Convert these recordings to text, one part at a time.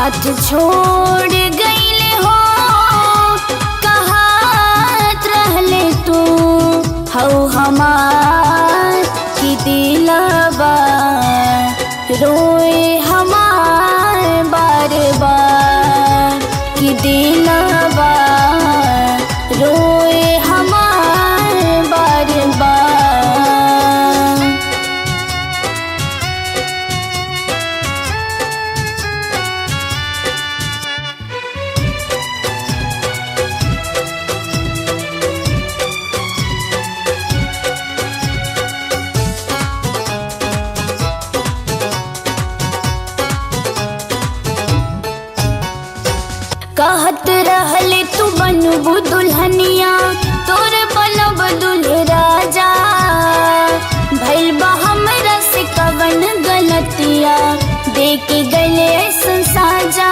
साथ छोड़ गईले हो, कहात रहले तू हऊ हमार की दिलवा रोए हमार बार बार की दिलवा रोए हमार बार बार। कहत रहले तू बनबू दुल्हनिया, तोर बनब दुल्हे राजा। भइल बा हमरा से कवन गलतिया, देके गले ऐसन साजा,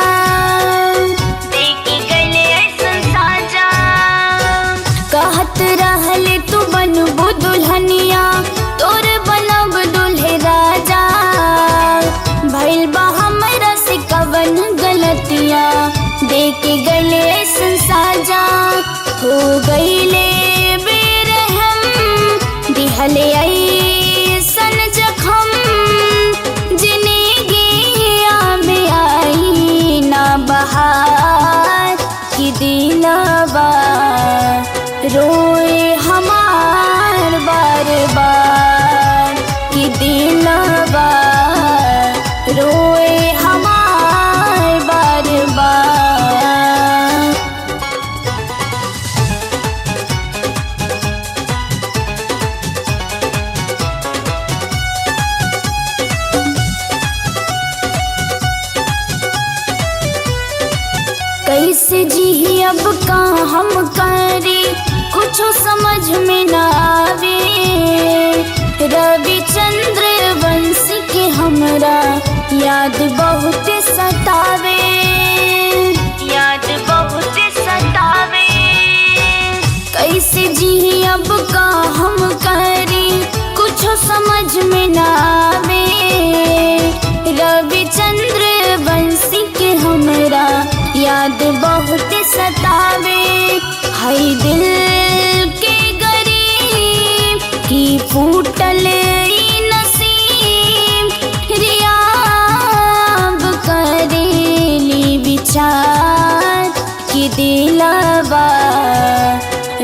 देके गले ऐसन साजा। कहत रहले तू बनबू दुल्हनिया, तोर बनब दुल्हे राजा। भइल बा हमरा से कवन गलतिया, देके गले ऐसन साजा। हो गईले बेरहम, दिहले ऐसन जखम, जिंदगिया में आई ना बहार की दिलवा रोए हमार बार बार की दिलवा रोए हमार बार बार। कैसे जी अब का हम करे, कुछ समझ में न आवे। रविचंद्र वंशी के हमरा याद बहुत सतावे, याद बहुत सतावे। कैसे जी अब का हम करे, कुछ समझ में न आवे। रविचंद्र वंशी के हमरा याद बहुत सतावे। है दिल के गरीब की फूटल ई नसीब, रियाब करेली विचार की दिलवा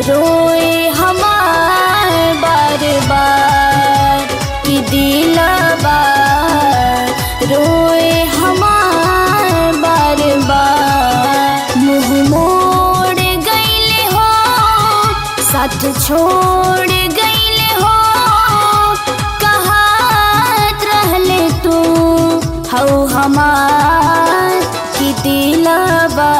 रोए हमार बार बार की दिलवा रोए हमार बार बार। मुँह मोड़ गईले हो, साथ छोड़ गईले हो, कहात रहले तू हऊ हमार की दिलवा